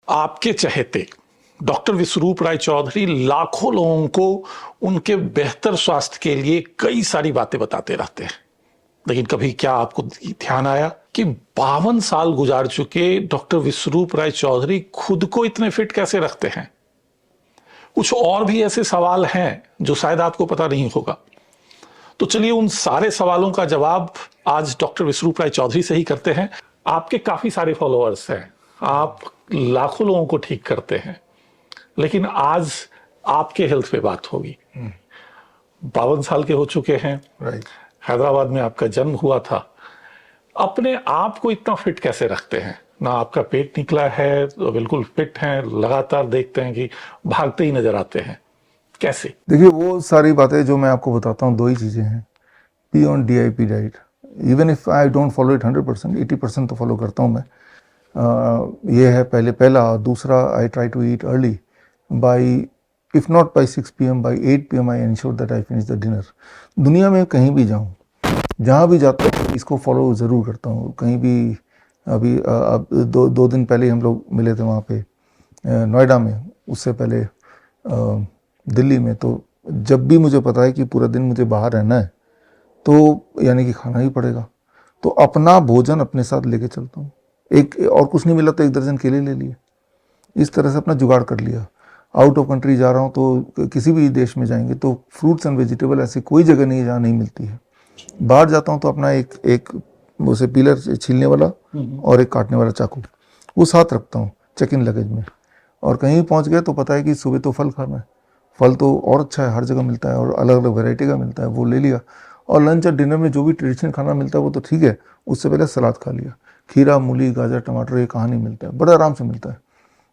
आपके चहेते डॉक्टर विश्वरूप राय चौधरी लाखों लोगों को उनके बेहतर स्वास्थ्य के लिए कई सारी बातें बताते रहते हैं, लेकिन कभी क्या आपको ध्यान आया कि 52 साल गुजार चुके डॉक्टर विश्वरूप राय चौधरी खुद को इतने फिट कैसे रखते हैं? कुछ और भी ऐसे सवाल हैं जो शायद आपको पता नहीं होगा। तो चलिए उन सारे सवालों का जवाब आज डॉक्टर विश्वरूप राय चौधरी से ही करते हैं। आपके काफी सारे फॉलोअर्स हैं, आप लाखों लोगों को ठीक करते हैं, लेकिन आज आपके हेल्थ पे बात होगी। 52 साल के हो चुके हैं, हैदराबाद में आपका जन्म हुआ था। अपने आप को इतना फिट कैसे रखते हैं? ना आपका पेट निकला है, तो बिल्कुल फिट हैं, लगातार देखते हैं कि भागते ही नजर आते हैं, कैसे? देखिए, वो सारी बातें जो मैं आपको बताता हूँ, दो ही चीज़ें हैं। P on DIP diet, even if I don't follow it 100%, 80% तो फॉलो करता हूँ मैं। ये है पहला। दूसरा, I try to eat early, by if not by 6 PM, by 8 PM I ensure that I finish the dinner. दुनिया में कहीं भी जाऊँ, जहाँ भी जाता हूँ, इसको फॉलो ज़रूर करता हूँ। कहीं भी अभी अब दो दिन पहले ही हम लोग मिले थे वहाँ पे नोएडा में, उससे पहले दिल्ली में। तो जब भी मुझे पता है कि पूरा दिन मुझे बाहर रहना है, तो यानी कि खाना ही पड़ेगा, तो अपना भोजन अपने साथ लेके चलता हूँ। एक और कुछ नहीं मिला तो 1 दर्जन केले ले लिए, इस तरह से अपना जुगाड़ कर लिया। आउट ऑफ कंट्री जा रहा हूँ तो किसी भी देश में जाएंगे तो फ्रूट्स एंड वेजिटेबल ऐसी कोई जगह नहीं है जहाँ नहीं मिलती है। बाहर जाता हूँ तो अपना एक उसे पीलर छीलने वाला और एक काटने वाला चाकू वो साथ रखता हूँ चेक इन लगेज में। और कहीं पहुँच गए तो पता है कि सुबह तो फल खाना है, फल तो और अच्छा है, हर जगह मिलता है और अलग अलग वैरायटी का मिलता है, वो ले लिया। और लंच और डिनर में जो भी ट्रेडिशनल खाना मिलता है वो तो ठीक है, उससे पहले सलाद खा लिया। खीरा, मूली, गाजर, टमाटर ये कहाँ नहीं मिलता है, बड़ा आराम से मिलता है।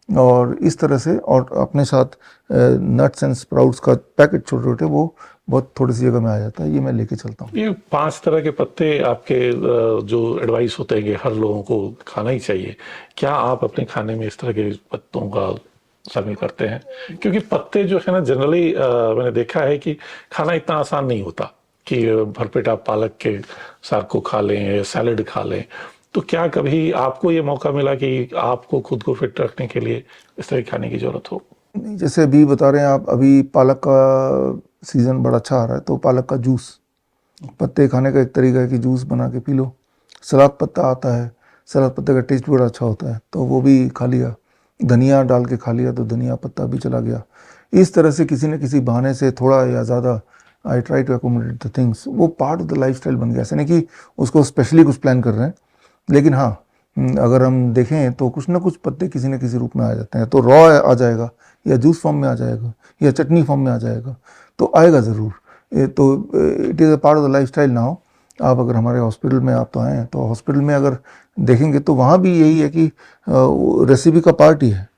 और इस तरह से, और अपने साथ नट्स एंड स्प्राउट्स का पैकेट छोटे छोटे, वो बहुत थोड़ी सी जगह में आ जाता है, ये मैं लेके चलता हूँ। ये 5 तरह के पत्ते आपके जो एडवाइस होते हैं कि हर लोगों को खाना ही चाहिए, क्या आप अपने खाने में इस तरह के पत्तों का शामिल करते हैं? क्योंकि पत्ते जो है ना, जनरली मैंने देखा है कि खाना इतना आसान नहीं होता कि भरपेट आप पालक के साग को खा लें या सैलेड खा लें। तो क्या कभी आपको ये मौका मिला कि आपको खुद को फिट रखने के लिए इस तरह खाने की जरूरत हो? नहीं, जैसे अभी बता रहे हैं आप, अभी पालक का सीज़न बड़ा अच्छा आ रहा है, तो पालक का जूस, पत्ते खाने का एक तरीका है कि जूस बना के पी लो। सलाद पत्ता आता है, सलाद पत्ते का टेस्ट बड़ा अच्छा होता है, तो वो भी खा लिया। धनिया डाल के खा लिया तो धनिया पत्ता भी चला गया। इस तरह से किसी न किसी बहाने से थोड़ा या ज़्यादा I try to accommodate the things. वो part of the lifestyle बन गया। ऐसा नहीं कि उसको स्पेशली कुछ प्लान कर रहे हैं, लेकिन हाँ, अगर हम देखें तो कुछ ना कुछ पत्ते किसी न किसी रूप में आ जाते हैं। तो रॉ आ जाएगा, या जूस फॉर्म में आ जाएगा, या चटनी फॉर्म में आ जाएगा, तो आएगा ज़रूर। तो it is a part of the life style now. आप अगर हमारे हॉस्पिटल में आप तो आए हैं, तो हॉस्पिटल में अगर देखेंगे तो वहाँ भी यही है कि रेसिपी का पार्ट ही है,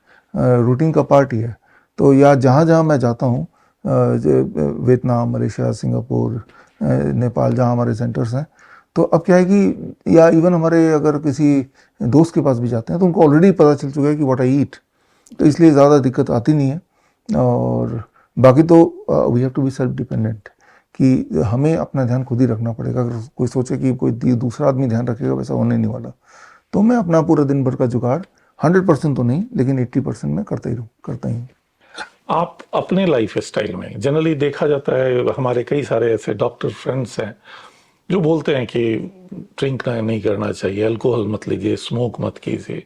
रूटीन का पार्ट ही है। तो या जहाँ जहाँ मैं जाता हूँ, वियतनाम, मलेशिया, सिंगापुर, नेपाल, जहाँ हमारे सेंटर्स हैं, तो अब क्या है कि, या इवन हमारे अगर किसी दोस्त के पास भी जाते हैं तो उनको ऑलरेडी पता चल चुका है कि व्हाट आई ईट, तो इसलिए ज़्यादा दिक्कत आती नहीं है। और बाकी तो we have to be self dependent, कि हमें अपना ध्यान खुद ही रखना पड़ेगा। अगर कोई सोचे कि कोई दूसरा आदमी ध्यान रखेगा, वैसा होने नहीं वाला। तो मैं अपना पूरा दिन भर का जुगाड़ 100% तो नहीं, लेकिन 80% में करता ही हूँ। आप अपने लाइफ स्टाइल में जनरली देखा जाता है, हमारे कई सारे ऐसे डॉक्टर फ्रेंड्स हैं जो बोलते हैं कि ड्रिंक नहीं करना चाहिए, अल्कोहल मत लीजिए, स्मोक मत कीजिए।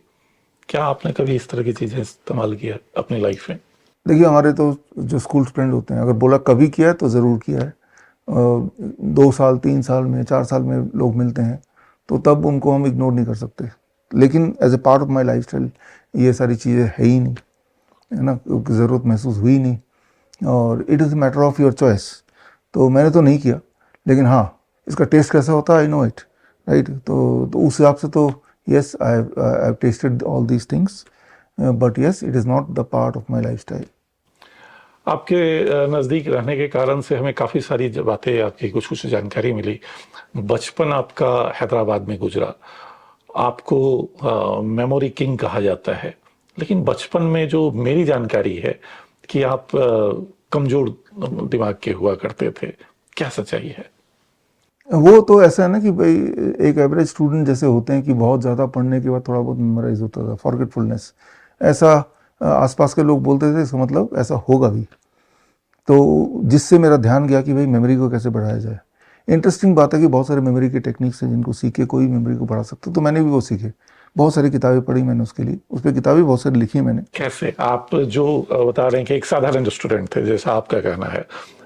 क्या आपने कभी इस तरह की चीजें इस्तेमाल किया अपनी लाइफ में? देखिए, हमारे तो जो स्कूल फ्रेंड होते हैं, अगर बोला कभी किया है तो ज़रूर किया है। 2 साल, 3 साल में, 4 साल में लोग मिलते हैं, तो तब उनको हम इग्नोर नहीं कर सकते। लेकिन as a part of my life style ये सारी चीज़ें है ही नहीं, है ना, क्योंकि ज़रूरत महसूस हुई नहीं, और it is matter of your choice. तो मैंने तो नहीं किया, लेकिन हाँ, इसका टेस्ट कैसा होता है आई नो इट, राइट। तो उस हिसाब से तो yes, I have tested all these things, but yes, it is not the part of my life style. आपके नज़दीक रहने के कारण से हमें काफ़ी सारी बातें, आपकी कुछ कुछ जानकारी मिली। बचपन आपका हैदराबाद में गुजरा, आपको मेमोरी किंग कहा जाता है, लेकिन बचपन में जो मेरी जानकारी है कि आप कमज़ोर दिमाग के हुआ करते थे, क्या सच्चाई है? वो तो ऐसा है ना कि भाई, एक एवरेज स्टूडेंट जैसे होते हैं कि बहुत ज़्यादा पढ़ने के बाद थोड़ा बहुत मेमोराइज होता था, फॉरगेटफुलनेस, ऐसा आसपास के लोग बोलते थे, इसका मतलब ऐसा होगा भी। तो जिससे मेरा ध्यान गया कि भाई मेमोरी को कैसे बढ़ाया जाए। इंटरेस्टिंग बात है कि बहुत सारे मेमोरी के टेक्निक्स हैं जिनको सीख के कोई मेमोरी को बढ़ा सकता है, तो मैंने भी वो सीखे। बहुत सारी किताबें पढ़ी मैंने उसके लिए, उस पर किताबें बहुत सारी लिखी है मैंने। कैसे आप जो बता रहे हैं कि एक साधारण स्टूडेंट थे, जैसा आपका कहना है,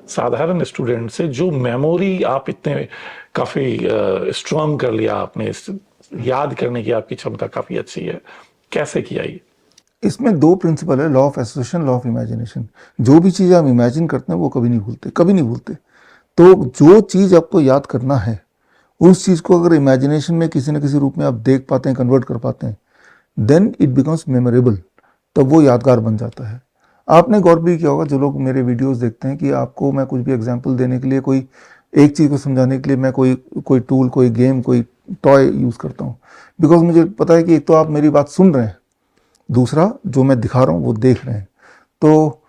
साधारण स्टूडेंट से जो मेमोरी आप इतने काफी स्ट्रांग कर लिया आपने, याद करने की आपकी क्षमता काफी अच्छी है, कैसे किया ये? इसमें दो प्रिंसिपल है, law of association, law of imagination. जो भी चीज़ हम इमेजिन करते हैं वो कभी नहीं भूलते, कभी नहीं भूलते। तो जो चीज़ आपको याद करना है, उस चीज़ को अगर इमेजिनेशन में किसी न किसी रूप में आप देख पाते हैं, कन्वर्ट कर पाते हैं, देन इट बिकम्स मेमोरेबल, तब वो यादगार बन जाता है। आपने गौर भी किया होगा, जो लोग मेरे वीडियोस देखते हैं, कि आपको मैं कुछ भी एग्जांपल देने के लिए, कोई एक चीज़ को समझाने के लिए मैं कोई टूल, कोई गेम, कोई टॉय यूज़ करता हूँ। बिकॉज मुझे पता है कि एक तो आप मेरी बात सुन रहे हैं, दूसरा जो मैं दिखा रहा हूँ वो देख रहे हैं। तो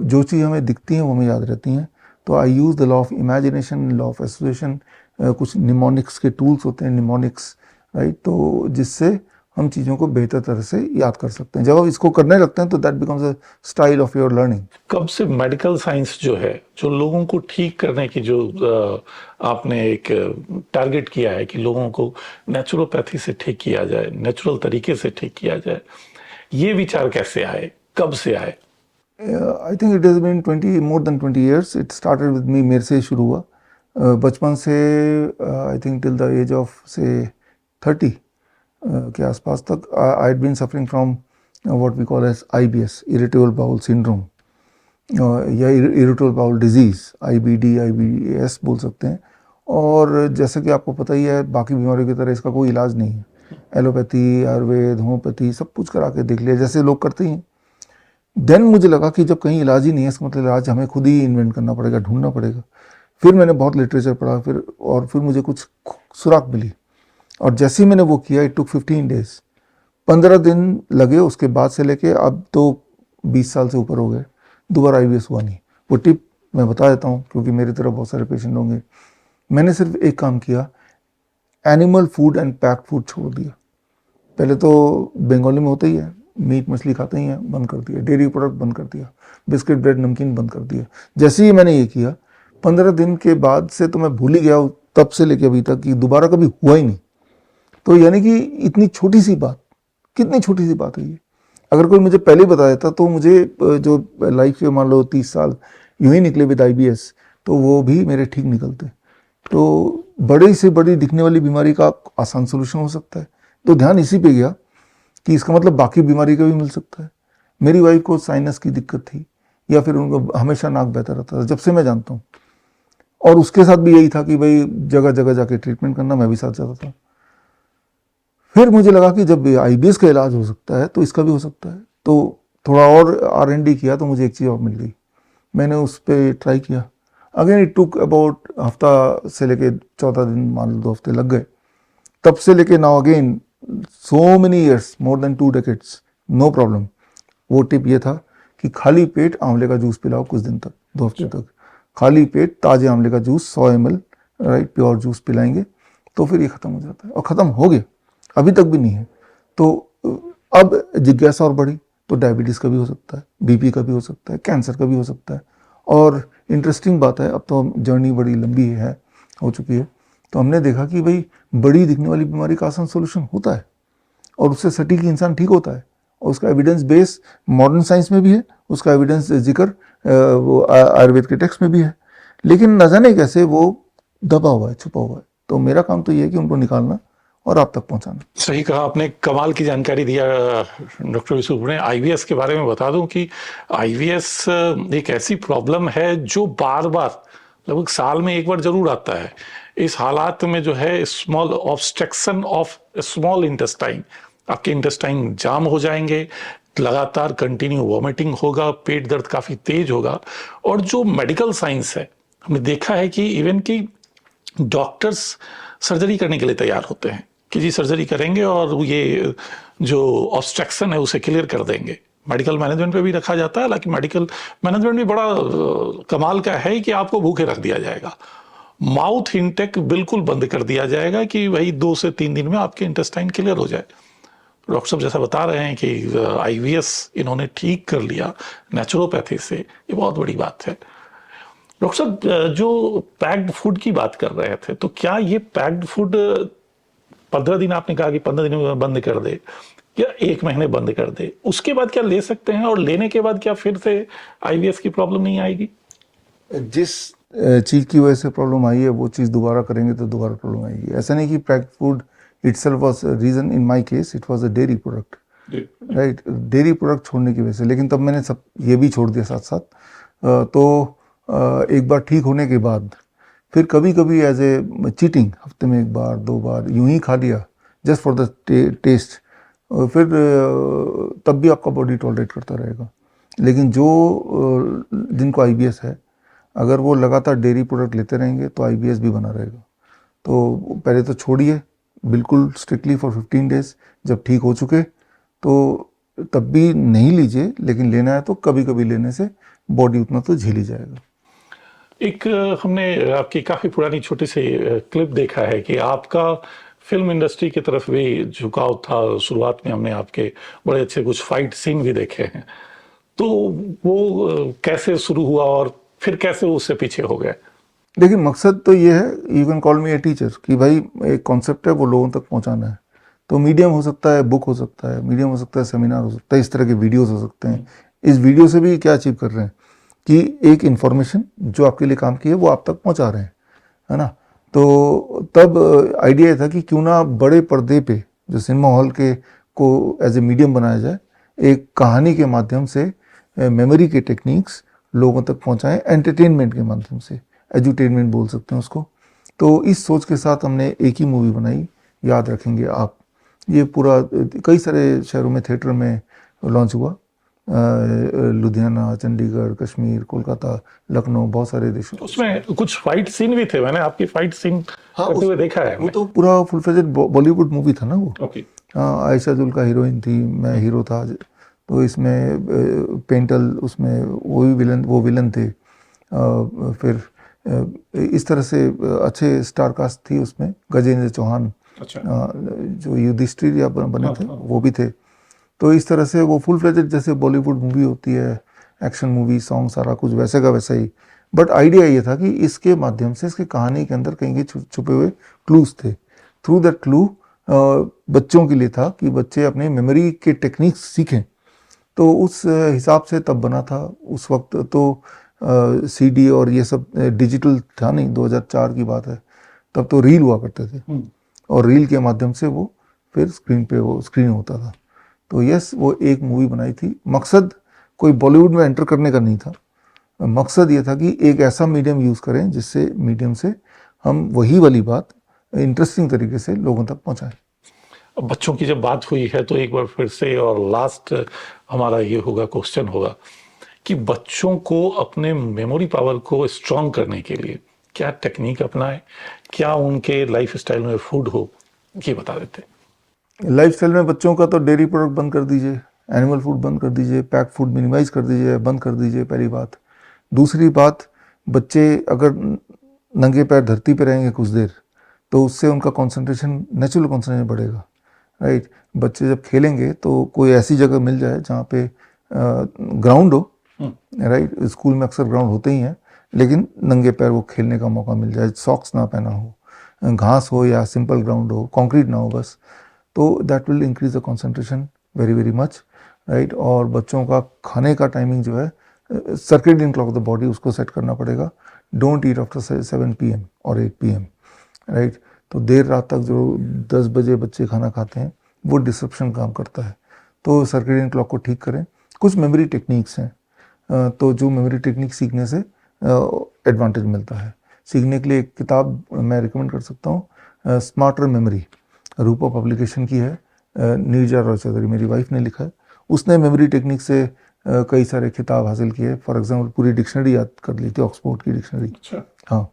जो चीज़ हमें दिखती हैं वो हमें याद रहती हैं। तो I use the law of imagination, law of association, कुछ निमोनिक्स के टूल्स होते हैं, निमोनिक्स, राइट, तो जिससे हम चीज़ों को बेहतर तरह से याद कर सकते हैं। जब आप इसको करने लगते हैं तो that becomes a style of your learning. कब से मेडिकल साइंस जो है, जो लोगों को ठीक करने की जो आपने एक टारगेट किया है कि लोगों को नेचुरोपैथी से ठीक किया जाए, नेचुरल तरीके से ठीक किया जाए, ये विचार कैसे आए, कब से आए? I think it has been 20 more than 20 years. It started with me, मेरे से शुरू हुआ। बचपन से I think till the age of से 30 के आसपास तक I had been suffering from what we call as IBS, irritable bowel syndrome, या irritable bowel disease, IBD, IBS बोल सकते हैं। और जैसे कि आपको पता ही है, बाकी बीमारियों की तरह इसका कोई इलाज नहीं है। एलोपैथी, आयुर्वेद, होम्योपैथी सब कुछ करा के देख लिया, जैसे लोग करते हैं। देन मुझे लगा कि जब कहीं इलाज ही नहीं है, इसका मतलब इलाज हमें खुद ही इन्वेंट करना पड़ेगा, ढूंढना पड़ेगा। फिर मैंने बहुत लिटरेचर पढ़ा, फिर मुझे कुछ सुराग मिली, और जैसे ही मैंने वो किया, इट टुक 15 डेज, 15 दिन लगे। उसके बाद से लेके अब तो 20 साल से ऊपर हो गए, दोबारा IBS हुआ नहीं। वो टिप मैं बता देता हूँ, क्योंकि मेरी तरह बहुत सारे पेशेंट होंगे। मैंने सिर्फ एक काम किया, animal food and packed food छोड़ दिया। पहले तो बंगाली में होता ही है, मीट मछली खाते ही हैं, बंद कर दिया। डेयरी प्रोडक्ट बंद कर दिया, बिस्किट ब्रेड नमकीन बंद कर दिया। जैसे ही मैंने ये किया, 15 दिन के बाद से तो मैं भूल ही गया, तब से लेके अभी तक, कि दोबारा कभी हुआ ही नहीं। तो यानी कि इतनी छोटी सी बात, कितनी छोटी सी बात है ये। अगर कोई मुझे पहले ही बता देता तो मुझे जो लाइफ के मान लो 30 साल यूं ही निकले विद IBS, तो वो भी मेरे ठीक निकलते। तो बड़ी से बड़ी दिखने वाली बीमारी का आसान सोल्यूशन हो सकता है। तो ध्यान इसी पे गया कि इसका मतलब बाकी बीमारी का भी मिल सकता है। मेरी वाइफ को साइनस की दिक्कत थी, या फिर उनको हमेशा नाक बहता रहता था, जब से मैं जानता हूँ। और उसके साथ भी यही था कि भाई जगह जगह जाके ट्रीटमेंट करना, मैं भी साथ जाता था। फिर मुझे लगा कि जब IBS का इलाज हो सकता है तो इसका भी हो सकता है। तो थोड़ा और R&D किया, तो मुझे एक चीज़ और मिल गई। मैंने उस पर ट्राई किया। अगेन इट टुक अबाउट हफ्ता से लेके 14 दिन, मान लो 2 हफ्ते लग गए। तब से लेके now again so many years, more than 2 decades, no problem. वो टिप ये था कि खाली पेट आंवले का जूस पिलाओ कुछ दिन तक, 2 हफ्ते तक। खाली पेट ताजे आंवले का juice 100 ml, right, pure juice पिलाएंगे, तो फिर ये खत्म हो जाता है। और ख़त्म हो गया, अभी तक भी नहीं है। तो अब जिज्ञासा और बढ़ी, तो डायबिटीज़ का भी हो सकता है, BP का भी हो सकता है, कैंसर का भी हो सकता है। और इंटरेस्टिंग बात है, अब तो जर्नी बड़ी लंबी है, हो चुकी है। तो हमने देखा कि भाई बड़ी दिखने वाली बीमारी का आसान सोल्यूशन होता है, और उससे सटीक इंसान ठीक होता है। और उसका एविडेंस बेस मॉडर्न साइंस में भी है, उसका एविडेंस जिक्र वो आयुर्वेद के टेक्स्ट में भी है। लेकिन न जाने कैसे वो दबा हुआ है, छुपा हुआ है। तो मेरा काम तो ये है कि उनको निकालना और आप तक पहुंचाना। सही कहा आपने, कमाल की जानकारी दिया डॉक्टर यूसुफ ने। IBS के बारे में बता दूं कि IBS एक ऐसी प्रॉब्लम है जो बार बार, लगभग साल में एक बार जरूर आता है। इस हालात में जो है, small obstruction of small intestine, आपके इंटेस्टाइन जाम हो जाएंगे, लगातार कंटिन्यू वॉमिटिंग होगा, पेट दर्द काफी तेज होगा। और जो मेडिकल साइंस है, हमने देखा है कि इवन कि डॉक्टर्स सर्जरी करने के लिए तैयार होते हैं कि जी सर्जरी करेंगे और ये जो ऑब्स्ट्रक्शन है उसे क्लियर कर देंगे। मेडिकल मैनेजमेंट पे भी रखा जाता है, हालांकि मेडिकल मैनेजमेंट भी बड़ा कमाल का है कि आपको भूखे रख दिया जाएगा, माउथ इनटेक बिल्कुल बंद कर दिया जाएगा कि भाई 2 से 3 दिन में आपके इंटेस्टाइन क्लियर हो जाए। डॉक्टर साहब जैसा बता रहे हैं कि आईवीएस इन्होंने ठीक कर लिया नेचुरोपैथी से, ये बहुत बड़ी बात है। डॉक्टर साहब जो पैक्ड फूड की बात कर रहे थे, तो क्या ये पैक्ड फूड 15 दिन, आपने कहा कि 15 दिन में बंद कर दे या 1 महीने बंद कर दे, उसके बाद क्या ले सकते हैं, और लेने के बाद क्या फिर से आईवीएस की प्रॉब्लम नहीं आएगी? जिस चीज़ की वजह से प्रॉब्लम आई है वो चीज़ दोबारा करेंगे तो दोबारा प्रॉब्लम आएगी। ऐसा नहीं कि packed food itself was reason, in my case it was a dairy product, right, dairy product छोड़ने की वजह से। लेकिन तब मैंने सब ये भी छोड़ दिया साथ साथ। तो एक बार ठीक होने के बाद फिर कभी कभी एज ए चीटिंग, हफ्ते में 1 बार 2 बार यूं ही खा लिया जस्ट फॉर द टेस्ट, फिर तब भी आपका बॉडी टॉलरेट करता रहेगा। लेकिन जो जिनको आईबीएस है, अगर वो लगातार डेयरी प्रोडक्ट लेते रहेंगे तो आईबीएस भी बना रहेगा। तो पहले तो छोड़िए बिल्कुल स्ट्रिक्टली फॉर 15 डेज, जब ठीक हो चुके तो तब भी नहीं लीजिए, लेकिन लेना है तो कभी कभी लेने से बॉडी उतना तो झेल ही जाएगा। एक हमने आपकी काफी पुरानी छोटी सी क्लिप देखा है कि आपका फिल्म इंडस्ट्री की तरफ भी झुकाव था। शुरुआत में हमने आपके बड़े अच्छे कुछ फाइट सीन भी देखे हैं, तो वो कैसे शुरू हुआ और फिर कैसे उससे पीछे हो गए? देखिए, मकसद तो ये है, you can call me a teacher, कि भाई एक कॉन्सेप्ट है वो लोगों तक पहुंचाना है। तो मीडियम हो सकता है, बुक हो सकता है, मीडियम हो सकता है, सेमिनार हो सकता है, इस तरह के वीडियोस हो सकते हैं। इस वीडियो से भी क्या अचीव कर रहे हैं कि एक इन्फॉर्मेशन जो आपके लिए काम की है वो आप तक पहुंचा रहे हैं, है ना। तो तब आइडिया ये था कि क्यों ना बड़े पर्दे पे जो सिनेमा हॉल के को एज ए मीडियम बनाया जाए, एक कहानी के माध्यम से मेमोरी के टेक्निक्स लोगों तक पहुंचाएं, एंटरटेनमेंट के माध्यम से, एजुटेनमेंट बोल सकते हैं उसको। तो इस सोच के साथ हमने एक ही मूवी बनाई, याद रखेंगे आप। ये पूरा कई सारे शहरों में थिएटर में लॉन्च हुआ, लुधियाना, चंडीगढ़, कश्मीर, कोलकाता, लखनऊ, बहुत सारे देशों। उसमें कुछ फाइट सीन भी थे, मैंने आपकी फाइट सीन करते हुए देखा है। वो तो पूरा फुल फ्लेजेड बॉलीवुड मूवी था ना वो। ओके। हाँ, आयशा जुल्का हीरोइन थी, मैं हीरो था। तो इसमें पेंटल, उसमें वो विलन थे। फिर इस तरह से अच्छे स्टार कास्ट थी उसमें। गजेंद्र चौहान, अच्छा। जो युधिष्ठिर या बने थे, हाँ। वो भी थे। तो इस तरह से वो फुल फ्लेजेड जैसे बॉलीवुड मूवी होती है, एक्शन मूवी, सॉन्ग, सारा कुछ वैसे का वैसा ही। बट आइडिया ये था कि इसके माध्यम से, इसकी कहानी के अंदर कहीं छुपे हुए क्लूज थे। थ्रू दैट क्लू बच्चों के लिए था कि बच्चे अपने मेमोरी के टेक्निक्स सीखें। तो उस हिसाब से तब बना था। उस वक्त तो सीडी और ये सब डिजिटल था नहीं, 2004 की बात है। तब तो रील हुआ करते थे, और रील के माध्यम से वो फिर स्क्रीन पे वो स्क्रीन होता था। तो यस, वो एक मूवी बनाई थी। मकसद कोई बॉलीवुड में एंटर करने का नहीं था। मकसद ये था कि एक ऐसा मीडियम यूज़ करें जिससे मीडियम से हम वही वाली बात इंटरेस्टिंग तरीके से लोगों तक पहुंचाएं। अब बच्चों की जब बात हुई है तो एक बार फिर से और लास्ट हमारा ये होगा, क्वेश्चन होगा कि बच्चों को अपने मेमोरी पावर को स्ट्रॉन्ग करने के लिए क्या टेक्निक अपनाएं, क्या उनके लाइफ स्टाइल में फूड हो, ये बता देते। लाइफस्टाइल में बच्चों का तो डेयरी प्रोडक्ट बंद कर दीजिए, एनिमल फूड बंद कर दीजिए, पैक फूड मिनिमाइज कर दीजिए, बंद कर दीजिए, पहली बात। दूसरी बात, बच्चे अगर नंगे पैर धरती पे रहेंगे कुछ देर, तो उससे उनका कंसंट्रेशन, नेचुरल कंसंट्रेशन बढ़ेगा, राइट। बच्चे जब खेलेंगे तो कोई ऐसी जगह मिल जाए जहाँ पे ग्राउंड हो, राइट। स्कूल में अक्सर ग्राउंड होते ही हैं, लेकिन नंगे पैर वो खेलने का मौका मिल जाए, सॉक्स ना पहना हो, घास हो या सिंपल ग्राउंड हो, कंक्रीट ना हो बस। तो that will increase the concentration very very much, right. और बच्चों का खाने का टाइमिंग जो है, circadian clock of the body, उसको सेट करना पड़ेगा। डोंट ईट आफ्टर 7 PM और 8 PM, राइट। तो देर रात तक जो 10 बजे बच्चे खाना खाते हैं वो डिसरप्शन काम करता है। तो सर्केडियन क्लॉक को ठीक करें। कुछ मेमोरी टेक्निक्स हैं, तो जो मेमोरी टेक्निक सीखने से एडवांटेज मिलता है। सीखने के लिए एक किताब मैं रिकमेंड कर सकता हूँ, स्मार्टर मेमोरी, रूपा पब्लिकेशन की है, नीरजा रॉय चौधरी मेरी वाइफ ने लिखा है। उसने मेमोरी टेक्निक से कई सारे खिताब हासिल किए। फॉर एग्जांपल पूरी डिक्शनरी याद कर ली थी, ऑक्सफोर्ड की डिक्शनरी। अच्छा। हाँ,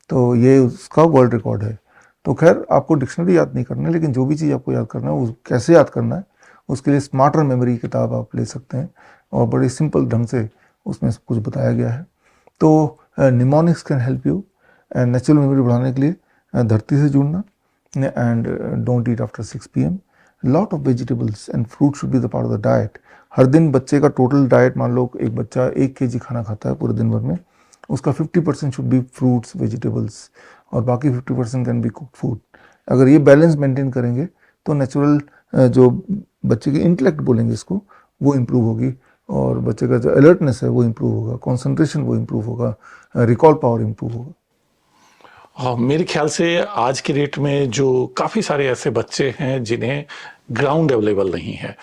तो ये उसका वर्ल्ड रिकॉर्ड है। तो खैर, आपको डिक्शनरी याद नहीं करना है, लेकिन जो भी चीज़ आपको याद करना है वो कैसे याद करना है, उसके लिए स्मार्टर मेमोरी किताब आप ले सकते हैं, और बड़े सिंपल ढंग से उसमें सब कुछ बताया गया है। तो mnemonics can help you. Natural memory बढ़ाने के लिए धरती से जुड़ना, and don't eat after 6 PM, lot of vegetables and fruit should be the part of the diet. हर दिन बच्चे का टोटल डाइट, मान लो एक बच्चा 1 kg खाना खाता है पूरे दिन भर में, उसका 50% शुड बी फ्रूट्स वेजिटेबल्स और बाकी 50% कैन बी कुक्ड फूड। अगर ये बैलेंस मेंटेन करेंगे तो नेचुरल जो बच्चे की इंटेलेक्ट बोलेंगे इसको, वो इम्प्रूव होगी और बच्चे का जो अलर्टनेस है वो इम्प्रूव होगा, कंसंट्रेशन वो इम्प्रूव होगा, रिकॉल पावर इम्प्रूव होगा। हाँ, मेरे ख्याल से आज के डेट में जो काफ़ी सारे ऐसे बच्चे हैं जिन्हें ग्राउंड अवेलेबल नहीं है,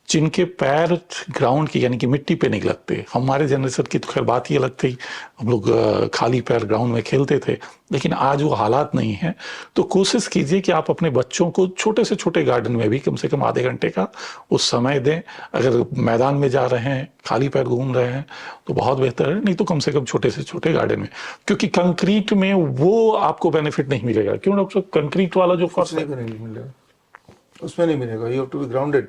जिनके पैर ग्राउंड की यानी कि मिट्टी पे नहीं लगते। हमारे जनरेशन की तो खैर बात ही अलग थी, हम लोग खाली पैर ग्राउंड में खेलते थे, लेकिन आज वो हालात नहीं है। तो कोशिश कीजिए कि आप अपने बच्चों को छोटे से छोटे गार्डन में भी कम से कम आधे घंटे का उस समय दें। अगर मैदान में जा रहे हैं, खाली पैर घूम रहे हैं तो बहुत बेहतर है, नहीं तो कम से कम छोटे से छोटे गार्डन में, क्योंकि कंक्रीट में वो आपको बेनिफिट नहीं मिलेगा। क्यों डॉक्टर? कंक्रीट वाला जो फर्श है नहीं मिलेगा, उसमें नहीं मिलेगा। You have to be grounded,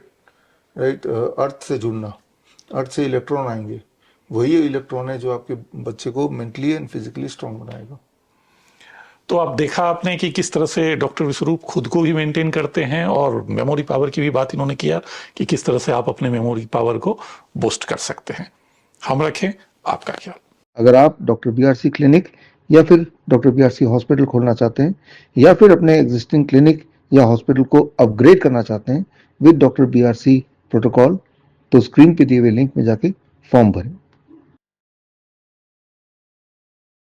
right. Earth से जुड़ना, अर्थ से इलेक्ट्रॉन आएंगे, वही इलेक्ट्रॉन है जो आपके बच्चे को मेंटली एंड फिजिकली स्ट्रांग बनाएगा। तो आप देखा आपने कि किस तरह से डॉक्टर विश्वरूप खुद को भी मेंटेन करते हैं, और मेमोरी पावर की भी बात इन्होंने किया कि किस तरह से आप अपने मेमोरी पावर को बूस्ट कर सकते हैं। हम रखें आपका ख्याल। अगर आप डॉक्टर बीआरसी क्लिनिक या फिर डॉक्टर बीआरसी हॉस्पिटल खोलना चाहते हैं या फिर अपने एग्जिस्टिंग क्लिनिक या हॉस्पिटल को अपग्रेड करना चाहते हैं विद डॉक्टर बीआरसी प्रोटोकॉल, तो स्क्रीन पे दिए हुए लिंक में जाके फॉर्म भरें।